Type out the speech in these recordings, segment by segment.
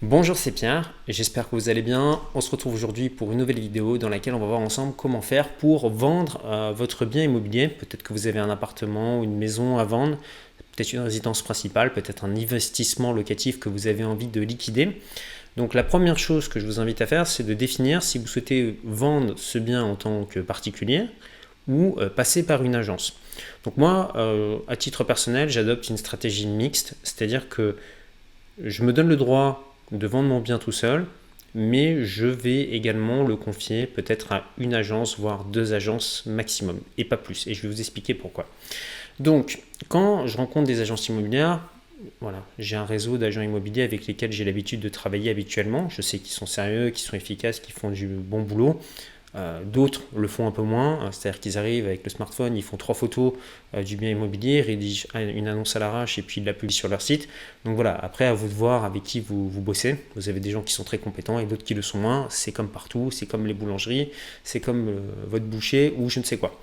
Bonjour, c'est Pierre, j'espère que vous allez bien. On se retrouve aujourd'hui pour une nouvelle vidéo dans laquelle on va voir ensemble comment faire pour vendre votre bien immobilier. Peut-être que vous avez un appartement ou une maison à vendre, peut-être une résidence principale, peut-être un investissement locatif que vous avez envie de liquider. Donc la première chose que je vous invite à faire, c'est de définir si vous souhaitez vendre ce bien en tant que particulier ou passer par une agence. Donc moi, à titre personnel, j'adopte une stratégie mixte, c'est-à-dire que je me donne le droit de vendre mon bien tout seul, mais je vais également le confier peut-être à une agence, voire deux agences maximum, et pas plus. Et je vais vous expliquer pourquoi. Donc, quand je rencontre des agences immobilières, voilà, j'ai un réseau d'agents immobiliers avec lesquels j'ai l'habitude de travailler habituellement. Je sais qu'ils sont sérieux, qu'ils sont efficaces, qu'ils font du bon boulot. D'autres le font un peu moins, c'est-à-dire qu'ils arrivent avec le smartphone, ils font 3 photos du bien immobilier, rédigent une annonce à l'arrache et puis ils la publient sur leur site. Donc voilà, après à vous de voir avec qui vous bossez. Vous avez des gens qui sont très compétents et d'autres qui le sont moins. C'est comme partout, c'est comme les boulangeries, c'est comme votre boucher ou je ne sais quoi.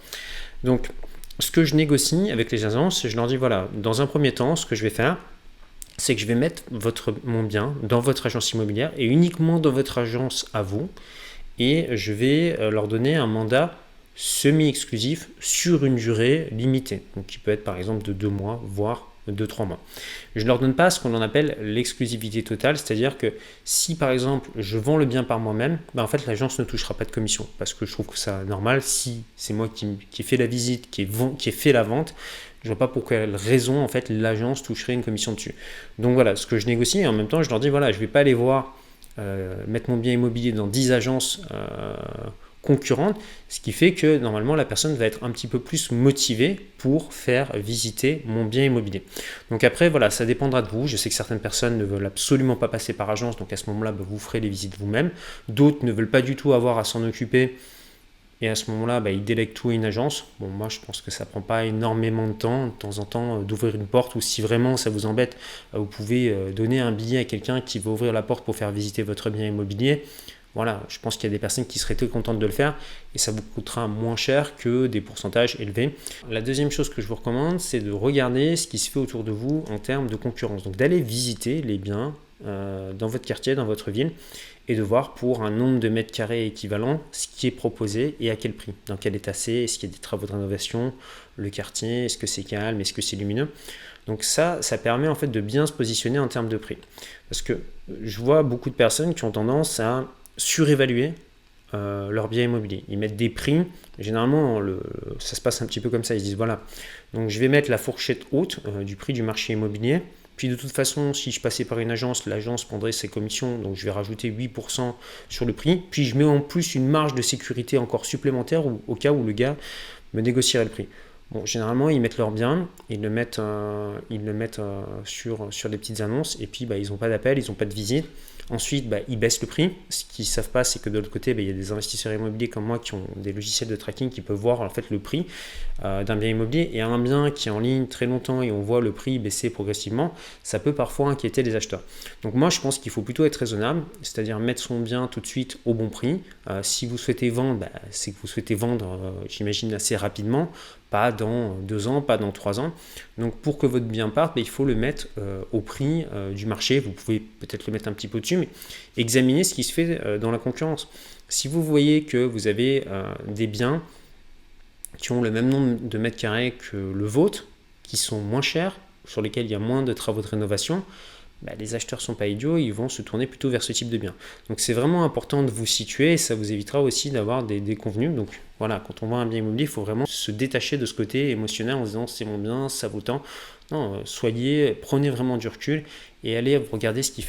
Donc ce que je négocie avec les agences, je leur dis voilà, dans un premier temps, ce que je vais faire, c'est que je vais mettre mon bien dans votre agence immobilière et uniquement dans votre agence à vous. Et je vais leur donner un mandat semi-exclusif sur une durée limitée, donc qui peut être par exemple de 2 mois, voire de 3 mois. Je ne leur donne pas ce qu'on appelle l'exclusivité totale, c'est-à-dire que si par exemple je vends le bien par moi-même, en fait l'agence ne touchera pas de commission, parce que je trouve que c'est normal, si c'est moi qui ai fait la visite, qui ai fait la vente, je ne vois pas pour quelle raison en fait l'agence toucherait une commission dessus. Donc voilà, ce que je négocie, et en même temps je leur dis voilà, je ne vais pas aller voir mettre mon bien immobilier dans 10 agences concurrentes, ce qui fait que normalement la personne va être un petit peu plus motivée pour faire visiter mon bien immobilier. Donc après voilà, ça dépendra de vous. Je sais que certaines personnes ne veulent absolument pas passer par agence, donc à ce moment-là vous ferez les visites vous-même. D'autres ne veulent pas du tout avoir à s'en occuper et à ce moment-là, ils délèguent tout à une agence. Bon, moi, je pense que ça ne prend pas énormément de temps en temps, d'ouvrir une porte, ou si vraiment ça vous embête, vous pouvez donner un billet à quelqu'un qui va ouvrir la porte pour faire visiter votre bien immobilier. Voilà, je pense qu'il y a des personnes qui seraient très contentes de le faire et ça vous coûtera moins cher que des pourcentages élevés. La deuxième chose que je vous recommande, c'est de regarder ce qui se fait autour de vous en termes de concurrence. Donc d'aller visiter les biens dans votre quartier, dans votre ville, et de voir pour un nombre de mètres carrés équivalent ce qui est proposé et à quel prix, dans quel état c'est, est-ce qu'il y a des travaux de rénovation, le quartier, est-ce que c'est calme, est-ce que c'est lumineux. Donc ça permet en fait de bien se positionner en termes de prix. Parce que je vois beaucoup de personnes qui ont tendance à surévaluer leur bien immobilier. Ils mettent des prix, généralement ça se passe un petit peu comme ça, ils se disent voilà, donc je vais mettre la fourchette haute du prix du marché immobilier. Puis de toute façon, si je passais par une agence, l'agence prendrait ses commissions, donc je vais rajouter 8% sur le prix. Puis je mets en plus une marge de sécurité encore supplémentaire au cas où le gars me négocierait le prix. Bon, généralement, ils mettent leur bien, ils le mettent sur des petites annonces, et puis ils n'ont pas d'appel, ils n'ont pas de visite. Ensuite, ils baissent le prix. Ce qu'ils ne savent pas, c'est que de l'autre côté, il y a des investisseurs immobiliers comme moi qui ont des logiciels de tracking qui peuvent voir en fait le prix d'un bien immobilier. Et un bien qui est en ligne très longtemps et on voit le prix baisser progressivement, ça peut parfois inquiéter les acheteurs. Donc moi, je pense qu'il faut plutôt être raisonnable, c'est-à-dire mettre son bien tout de suite au bon prix. Si vous souhaitez vendre, c'est que vous souhaitez vendre, j'imagine, assez rapidement, pas dans 2 ans, pas dans 3 ans. Donc pour que votre bien parte, il faut le mettre au prix du marché. Vous pouvez peut-être le mettre un petit peu dessus, mais examinez ce qui se fait dans la concurrence. Si vous voyez que vous avez des biens qui ont le même nombre de mètres carrés que le vôtre, qui sont moins chers, sur lesquels il y a moins de travaux de rénovation, les acheteurs ne sont pas idiots, ils vont se tourner plutôt vers ce type de bien. Donc c'est vraiment important de vous situer et ça vous évitera aussi d'avoir des déconvenus. Donc voilà, quand on voit un bien immobilier, il faut vraiment se détacher de ce côté émotionnel en se disant c'est mon bien, ça vaut tant. Non, prenez vraiment du recul et allez regarder ce qui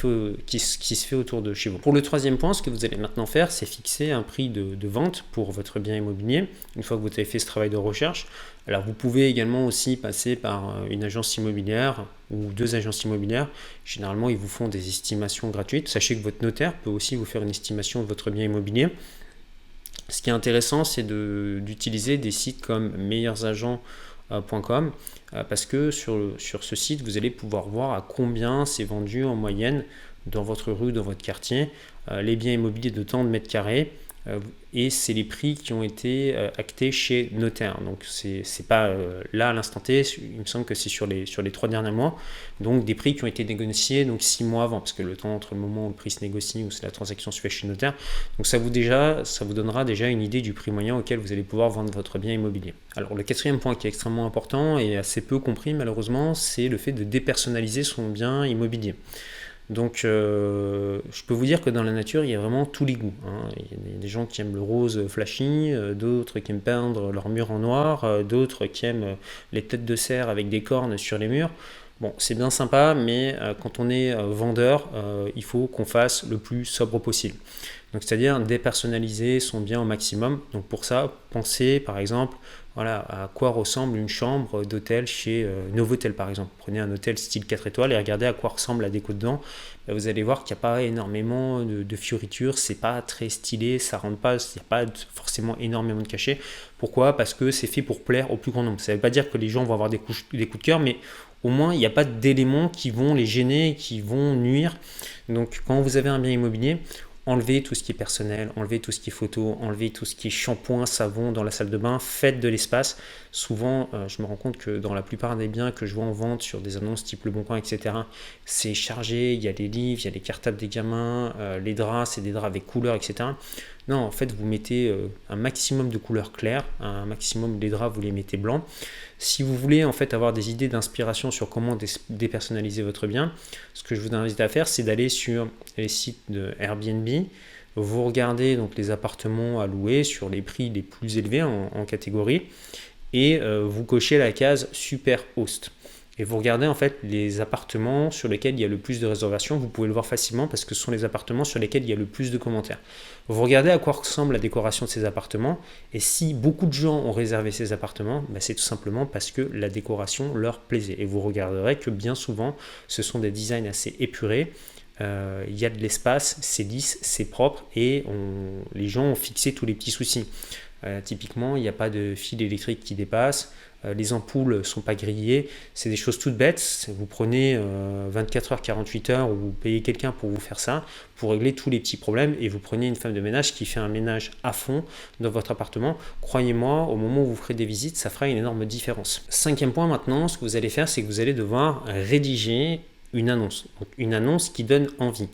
se fait autour de chez vous. Pour le troisième point, ce que vous allez maintenant faire, c'est fixer un prix de vente pour votre bien immobilier, une fois que vous avez fait ce travail de recherche. Alors vous pouvez également aussi passer par une agence immobilière ou 2 agences immobilières. Généralement, ils vous font des estimations gratuites. Sachez que votre notaire peut aussi vous faire une estimation de votre bien immobilier. Ce qui est intéressant, c'est d'utiliser des sites comme meilleursagents.com parce que sur ce site, vous allez pouvoir voir à combien c'est vendu en moyenne dans votre rue, dans votre quartier, les biens immobiliers de tant de mètres carrés et c'est les prix qui ont été actés chez notaire. Donc c'est pas là à l'instant T, il me semble que c'est sur les 3 derniers mois, donc des prix qui ont été négociés donc 6 mois avant, parce que le temps entre le moment où le prix se négocie ou la transaction se fait chez notaire, donc ça vous donnera déjà une idée du prix moyen auquel vous allez pouvoir vendre votre bien immobilier. Alors le quatrième point qui est extrêmement important et assez peu compris malheureusement, c'est le fait de dépersonnaliser son bien immobilier. Donc je peux vous dire que dans la nature il y a vraiment tous les goûts, hein. Il y a des gens qui aiment le rose flashy, d'autres qui aiment peindre leurs murs en noir, d'autres qui aiment les têtes de cerf avec des cornes sur les murs. Bon, c'est bien sympa, mais quand on est vendeur, il faut qu'on fasse le plus sobre possible. Donc c'est-à-dire dépersonnaliser son bien au maximum. Donc pour ça, pensez par exemple à quoi ressemble une chambre d'hôtel chez Novotel par exemple. Prenez un hôtel style 4 étoiles et regardez à quoi ressemble la déco dedans. Vous allez voir qu'il n'y a pas énormément de fioritures, c'est pas très stylé, ça rentre pas, il n'y a pas forcément énormément de cachets. Pourquoi? Parce que c'est fait pour plaire au plus grand nombre. Ça ne veut pas dire que les gens vont avoir des coups de cœur, mais au moins il n'y a pas d'éléments qui vont les gêner, qui vont nuire. Donc quand vous avez un bien immobilier, enlevez tout ce qui est personnel, enlevez tout ce qui est photo, enlevez tout ce qui est shampoing, savon dans la salle de bain, faites de l'espace. Souvent, je me rends compte que dans la plupart des biens que je vois en vente sur des annonces type Le Bon Coin, etc., c'est chargé, il y a les livres, il y a les cartables des gamins, les draps, c'est des draps avec couleurs, etc. Non, en fait, vous mettez un maximum de couleurs claires, un maximum des draps, vous les mettez blancs. Si vous voulez en fait avoir des idées d'inspiration sur comment dépersonnaliser votre bien, ce que je vous invite à faire, c'est d'aller sur les sites de Airbnb. Vous regardez donc les appartements à louer sur les prix les plus élevés en catégorie et vous cochez la case Super Host. Et vous regardez en fait les appartements sur lesquels il y a le plus de réservations, vous pouvez le voir facilement parce que ce sont les appartements sur lesquels il y a le plus de commentaires. Vous regardez à quoi ressemble la décoration de ces appartements et si beaucoup de gens ont réservé ces appartements, c'est tout simplement parce que la décoration leur plaisait. Et vous regarderez que bien souvent ce sont des designs assez épurés, il y a de l'espace, c'est lisse, c'est propre et les gens ont fixé tous les petits soucis. Typiquement, il n'y a pas de fil électrique qui dépasse, les ampoules ne sont pas grillées, c'est des choses toutes bêtes. Vous prenez 24 heures, 48 heures ou vous payez quelqu'un pour vous faire ça, pour régler tous les petits problèmes et vous prenez une femme de ménage qui fait un ménage à fond dans votre appartement. Croyez-moi, au moment où vous ferez des visites, ça fera une énorme différence. Cinquième point maintenant, ce que vous allez faire, c'est que vous allez devoir rédiger une annonce, donc une annonce qui donne envie.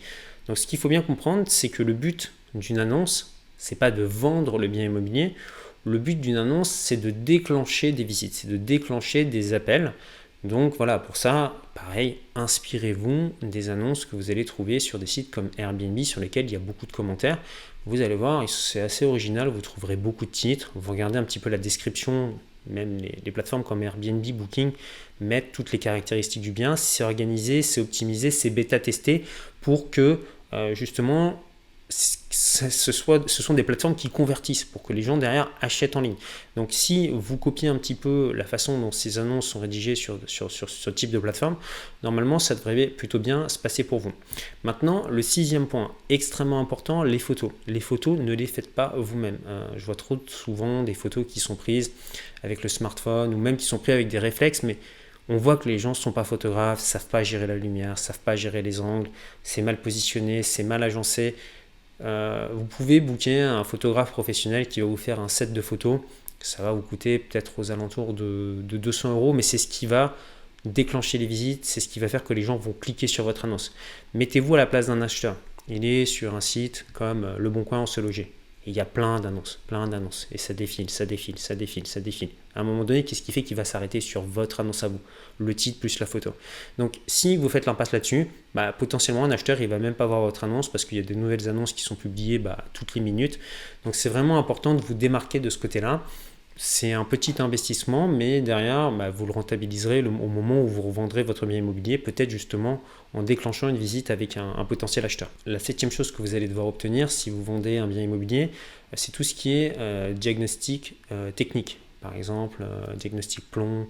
Donc ce qu'il faut bien comprendre, c'est que le but d'une annonce, c'est pas de vendre le bien immobilier. Le but d'une annonce, c'est de déclencher des visites, c'est de déclencher des appels. Donc voilà, pour ça, pareil, inspirez-vous des annonces que vous allez trouver sur des sites comme Airbnb sur lesquels il y a beaucoup de commentaires. Vous allez voir, c'est assez original, vous trouverez beaucoup de titres. Vous regardez un petit peu la description, même les plateformes comme Airbnb, Booking mettent toutes les caractéristiques du bien. C'est organisé, c'est optimisé, c'est bêta-testé pour que justement ce sont des plateformes qui convertissent pour que les gens derrière achètent en ligne. Donc si vous copiez un petit peu la façon dont ces annonces sont rédigées sur ce type de plateforme, normalement ça devrait plutôt bien se passer pour vous. Maintenant, le sixième point, extrêmement important, les photos. Les photos, ne les faites pas vous-même. Je vois trop souvent des photos qui sont prises avec le smartphone ou même qui sont prises avec des réflexes, mais on voit que les gens ne sont pas photographes, ne savent pas gérer la lumière, ne savent pas gérer les angles, c'est mal positionné, c'est mal agencé. Vous pouvez booker un photographe professionnel qui va vous faire un set de photos. Ça va vous coûter peut-être aux alentours de 200 €, mais c'est ce qui va déclencher les visites, c'est ce qui va faire que les gens vont cliquer sur votre annonce. Mettez-vous à la place d'un acheteur. Il est sur un site comme Le Bon Coin en se loger. Il y a plein d'annonces, et ça défile. À un moment donné, qu'est-ce qui fait qu'il va s'arrêter sur votre annonce à vous? Le titre plus la photo. Donc, si vous faites l'impasse là-dessus, potentiellement un acheteur, il ne va même pas voir votre annonce parce qu'il y a des nouvelles annonces qui sont publiées toutes les minutes. Donc, c'est vraiment important de vous démarquer de ce côté-là. C'est un petit investissement, mais derrière, vous le rentabiliserez au moment où vous revendrez votre bien immobilier, peut-être justement en déclenchant une visite avec un potentiel acheteur. La septième chose que vous allez devoir obtenir si vous vendez un bien immobilier, c'est tout ce qui est diagnostic technique. Par exemple, diagnostic plomb,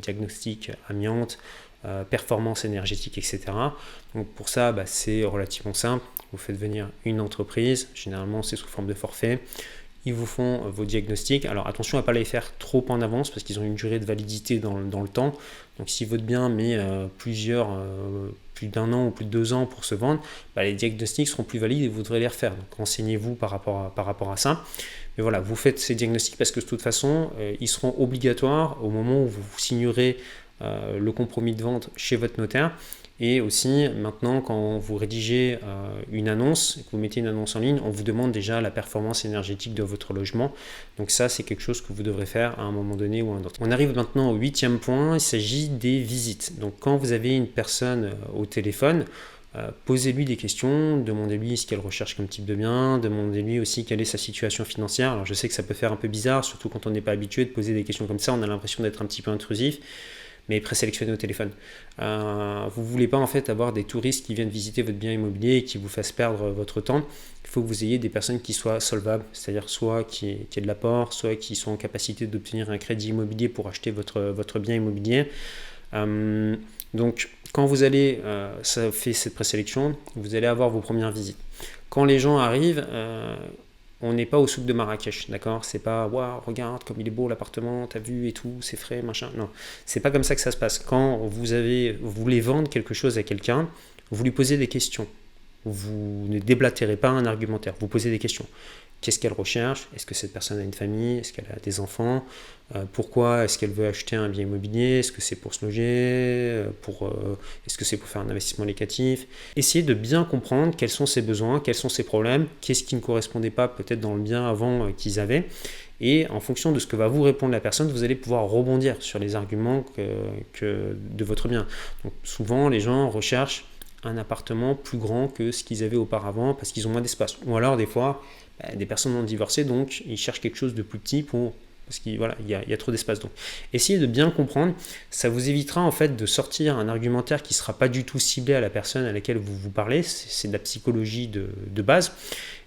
diagnostic amiante, performance énergétique, etc. Donc pour ça, c'est relativement simple. Vous faites venir une entreprise, généralement c'est sous forme de forfait. Ils vous font vos diagnostics. Alors attention à ne pas les faire trop en avance parce qu'ils ont une durée de validité dans le temps. Donc si votre bien met plusieurs plus d'1 an ou plus de 2 ans pour se vendre, les diagnostics seront plus valides et vous devrez les refaire. Donc renseignez-vous par rapport à ça. Mais voilà, vous faites ces diagnostics parce que de toute façon, ils seront obligatoires au moment où vous signerez le compromis de vente chez votre notaire. Et aussi, maintenant, quand vous rédigez une annonce, que vous mettez une annonce en ligne, on vous demande déjà la performance énergétique de votre logement. Donc ça, c'est quelque chose que vous devrez faire à un moment donné ou à un autre. On arrive maintenant au 8e point, il s'agit des visites. Donc quand vous avez une personne au téléphone, posez-lui des questions, demandez-lui ce qu'elle recherche comme type de bien, demandez-lui aussi quelle est sa situation financière. Alors je sais que ça peut faire un peu bizarre, surtout quand on n'est pas habitué de poser des questions comme ça, on a l'impression d'être un petit peu intrusif, mais présélectionnez au téléphone. Vous ne voulez pas en fait avoir des touristes qui viennent visiter votre bien immobilier et qui vous fassent perdre votre temps. Il faut que vous ayez des personnes qui soient solvables, c'est-à-dire soit qui aient de l'apport, soit qui sont en capacité d'obtenir un crédit immobilier pour acheter votre bien immobilier. Donc quand vous allez ça fait cette présélection, vous allez avoir vos premières visites. Quand les gens arrivent, on n'est pas au souk de Marrakech, d'accord? C'est pas waouh, regarde comme il est beau l'appartement, t'as vu et tout, c'est frais, machin. Non, c'est pas comme ça que ça se passe. Quand vous voulez vendre quelque chose à quelqu'un, vous lui posez des questions. Vous ne déblatérez pas un argumentaire, vous posez des questions. Qu'est-ce qu'elle recherche? Est-ce que cette personne a une famille? Est-ce qu'elle a des enfants? Pourquoi est-ce qu'elle veut acheter un bien immobilier? Est-ce que c'est pour se loger? Est-ce que c'est pour faire un investissement locatif? Essayez de bien comprendre quels sont ses besoins, quels sont ses problèmes, qu'est-ce qui ne correspondait pas peut-être dans le bien avant qu'ils avaient. Et en fonction de ce que va vous répondre la personne, vous allez pouvoir rebondir sur les arguments de votre bien. Donc souvent, les gens recherchent un appartement plus grand que ce qu'ils avaient auparavant parce qu'ils ont moins d'espace. Ou alors des fois, des personnes ont divorcé, donc ils cherchent quelque chose de plus petit parce qu'il y a trop d'espace. Donc essayez de bien comprendre, ça vous évitera en fait de sortir un argumentaire qui ne sera pas du tout ciblé à la personne à laquelle vous parlez, c'est de la psychologie de base,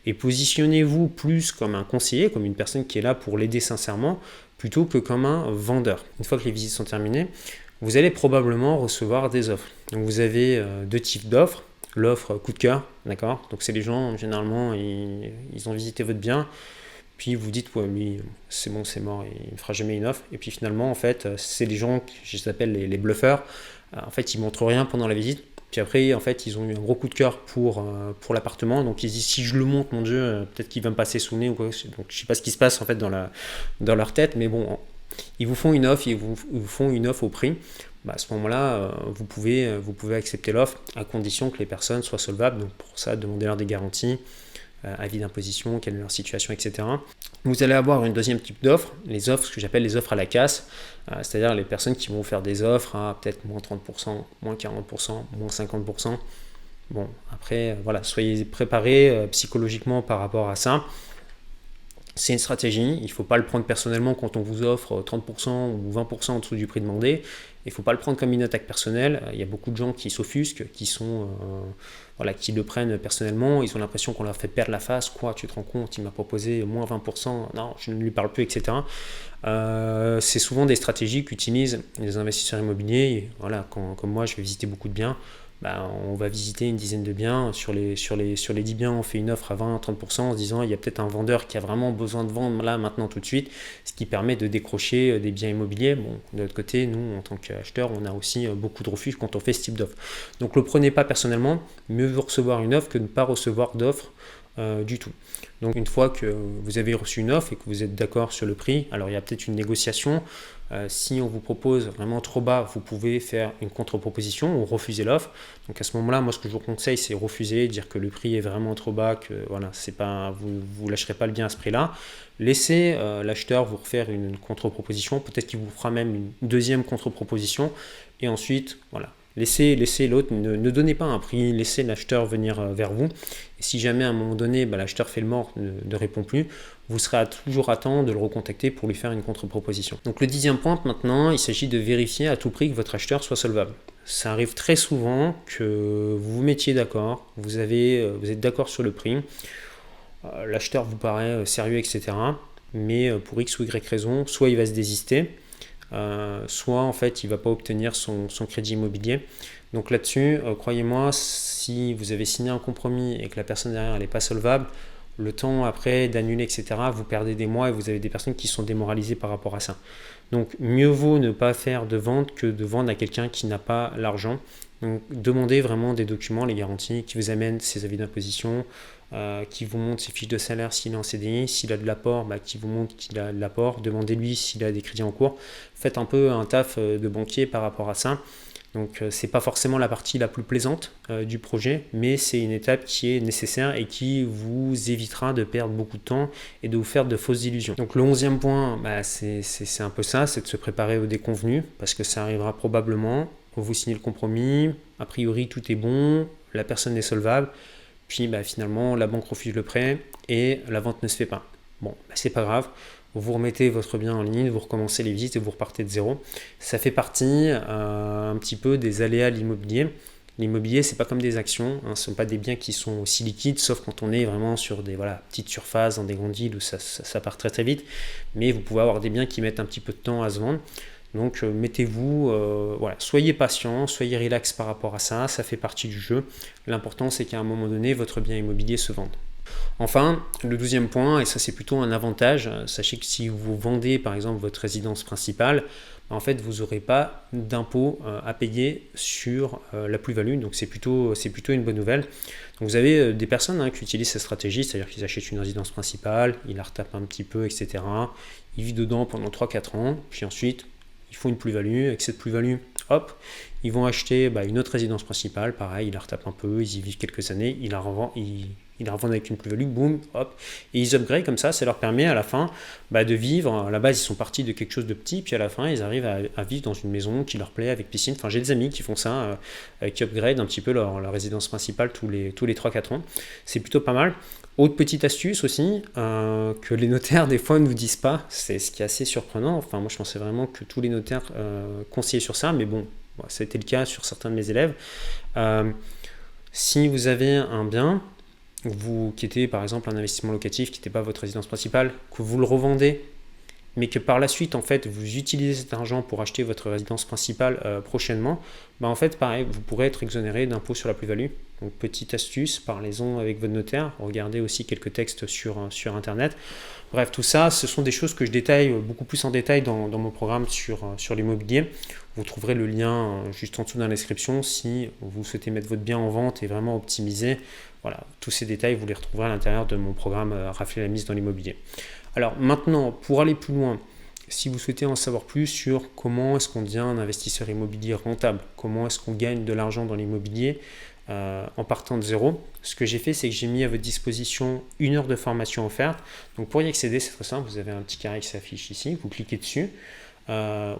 et positionnez-vous plus comme un conseiller, comme une personne qui est là pour l'aider sincèrement, plutôt que comme un vendeur. Une fois que les visites sont terminées, vous allez probablement recevoir des offres. Donc vous avez deux types d'offres. L'offre coup de cœur, d'accord? Donc c'est les gens, généralement, ils ont visité votre bien, puis vous dites, ouais, lui, c'est bon, c'est mort, il ne me fera jamais une offre. Et puis finalement, en fait, c'est les gens que je les appelle les bluffeurs. En fait, ils ne montrent rien pendant la visite. Puis après, en fait, ils ont eu un gros coup de cœur pour l'appartement. Donc ils se disent, si je le monte, mon Dieu, peut-être qu'il va me passer sous le nez ou quoi. Donc je ne sais pas ce qui se passe en fait dans leur tête, mais bon, ils vous font une offre, ils vous font une offre au prix. À ce moment-là, vous pouvez accepter l'offre à condition que les personnes soient solvables. Donc pour ça, demandez-leur des garanties, avis d'imposition, quelle est leur situation, etc. Vous allez avoir une deuxième type d'offre, les offres, ce que j'appelle les offres à la casse, c'est-à-dire les personnes qui vont faire des offres à peut-être moins 30%, moins 40%, moins 50%. Bon, après, voilà, soyez préparés psychologiquement par rapport à ça. C'est une stratégie, il ne faut pas le prendre personnellement quand on vous offre 30% ou 20% en dessous du prix demandé. Il ne faut pas le prendre comme une attaque personnelle. Il y a beaucoup de gens qui s'offusquent, qui le prennent personnellement. Ils ont l'impression qu'on leur fait perdre la face. Quoi, tu te rends compte, il m'a proposé moins 20%, non, je ne lui parle plus, etc. C'est souvent des stratégies qu'utilisent les investisseurs immobiliers. Voilà, comme moi, je vais visiter beaucoup de biens. On va visiter une dizaine de biens. Sur les 10 biens, on fait une offre à 20-30% en se disant il y a peut-être un vendeur qui a vraiment besoin de vendre là, maintenant, tout de suite, ce qui permet de décrocher des biens immobiliers. Bon, de l'autre côté, nous, en tant qu'acheteurs, on a aussi beaucoup de refus quand on fait ce type d'offre. Donc, ne le prenez pas personnellement. Mieux vaut recevoir une offre que de ne pas recevoir d'offre du tout. Donc une fois que vous avez reçu une offre et que vous êtes d'accord sur le prix, alors il y a peut-être une négociation. Si on vous propose vraiment trop bas, vous pouvez faire une contre-proposition ou refuser l'offre. Donc à ce moment-là, moi ce que je vous conseille, c'est refuser, dire que le prix est vraiment trop bas, que voilà, c'est pas, vous lâcherez pas le bien à ce prix-là. Laissez l'acheteur vous refaire une contre-proposition, peut-être qu'il vous fera même une deuxième contre-proposition, et ensuite, voilà. Laissez l'autre, ne donnez pas un prix, laissez l'acheteur venir vers vous. Et si jamais à un moment donné, l'acheteur fait le mort, ne répond plus, vous serez toujours à temps de le recontacter pour lui faire une contre-proposition. Donc le 10e point maintenant, il s'agit de vérifier à tout prix que votre acheteur soit solvable. Ça arrive très souvent que vous vous mettiez d'accord, vous êtes d'accord sur le prix, l'acheteur vous paraît sérieux, etc. Mais pour X ou Y raison, soit il va se désister, soit en fait il ne va pas obtenir son crédit immobilier. Donc là-dessus, croyez-moi, si vous avez signé un compromis et que la personne derrière n'est pas solvable, le temps après d'annuler, etc., vous perdez des mois et vous avez des personnes qui sont démoralisées par rapport à ça. Donc mieux vaut ne pas faire de vente que de vendre à quelqu'un qui n'a pas l'argent. Donc demandez vraiment des documents, les garanties, qui vous amènent ses avis d'imposition, qui vous montre ses fiches de salaire s'il est en CDI, s'il a de l'apport, qui vous montre qu'il a de l'apport, demandez-lui s'il a des crédits en cours. Faites un peu un taf de banquier par rapport à ça. Donc c'est pas forcément la partie la plus plaisante du projet, mais c'est une étape qui est nécessaire et qui vous évitera de perdre beaucoup de temps et de vous faire de fausses illusions. Donc le 11e point, c'est un peu ça, c'est de se préparer au déconvenu, parce que ça arrivera probablement. Vous signez le compromis, a priori tout est bon, la personne est solvable, puis finalement la banque refuse le prêt et la vente ne se fait pas. Bon, c'est pas grave. Vous remettez votre bien en ligne, vous recommencez les visites et vous repartez de zéro. Ça fait partie un petit peu des aléas de l'immobilier. L'immobilier, c'est pas comme des actions, ce ne sont pas des biens qui sont aussi liquides, sauf quand on est vraiment sur des petites surfaces, dans des grandes villes où ça part très très vite. Mais vous pouvez avoir des biens qui mettent un petit peu de temps à se vendre. Donc mettez-vous, soyez patient, soyez relax par rapport à ça, ça fait partie du jeu. L'important, c'est qu'à un moment donné, votre bien immobilier se vende. Enfin, le 12e point, et ça c'est plutôt un avantage, sachez que si vous vendez par exemple votre résidence principale, en fait vous n'aurez pas d'impôt à payer sur la plus-value, donc c'est plutôt une bonne nouvelle. Donc vous avez des personnes qui utilisent cette stratégie, c'est-à-dire qu'ils achètent une résidence principale, ils la retapent un petit peu, etc. Ils vivent dedans pendant 3-4 ans, puis ensuite ils font une plus-value, avec cette plus-value, hop, ils vont acheter une autre résidence principale, pareil, ils la retapent un peu, ils y vivent quelques années, ils la revendent avec une plus-value, boum, hop, et ils upgrade comme ça leur permet à la fin de vivre. À la base, ils sont partis de quelque chose de petit, puis à la fin, ils arrivent à vivre dans une maison qui leur plaît, avec piscine. Enfin, j'ai des amis qui font ça, qui upgrade un petit peu leur résidence principale tous les 3-4 ans. C'est plutôt pas mal. Autre petite astuce aussi, que les notaires des fois ne vous disent pas, c'est ce qui est assez surprenant. Enfin, moi je pensais vraiment que tous les notaires conseillaient sur ça, mais bon, ça a été le cas sur certains de mes élèves. Si vous avez un bien, qui était par exemple un investissement locatif, qui n'était pas votre résidence principale, que vous le revendez, mais que par la suite, en fait, vous utilisez cet argent pour acheter votre résidence principale prochainement, en fait, pareil, vous pourrez être exonéré d'impôt sur la plus-value. Donc, petite astuce, parlez-en avec votre notaire, regardez aussi quelques textes sur Internet. Bref, tout ça, ce sont des choses que je détaille beaucoup plus en détail dans mon programme sur l'immobilier. Vous trouverez le lien juste en dessous dans la description si vous souhaitez mettre votre bien en vente et vraiment optimiser. Voilà, tous ces détails, vous les retrouverez à l'intérieur de mon programme Rafler la mise dans l'immobilier. Alors maintenant, pour aller plus loin, si vous souhaitez en savoir plus sur comment est-ce qu'on devient un investisseur immobilier rentable, comment est-ce qu'on gagne de l'argent dans l'immobilier en partant de zéro, ce que j'ai fait, c'est que j'ai mis à votre disposition 1 heure de formation offerte. Donc pour y accéder, c'est très simple, vous avez un petit carré qui s'affiche ici, vous cliquez dessus, ou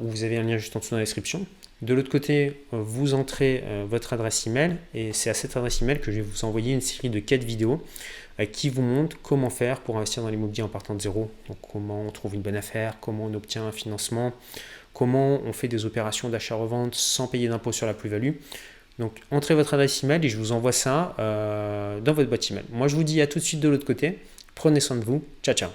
vous avez un lien juste en dessous dans la description. De l'autre côté, vous entrez votre adresse email et c'est à cette adresse email que je vais vous envoyer une série de 4 vidéos qui vous montrent comment faire pour investir dans l'immobilier en partant de zéro. Donc comment on trouve une bonne affaire, comment on obtient un financement, comment on fait des opérations d'achat-revente sans payer d'impôt sur la plus-value. Donc entrez votre adresse email et je vous envoie ça dans votre boîte email. Moi je vous dis à tout de suite de l'autre côté. Prenez soin de vous. Ciao ciao.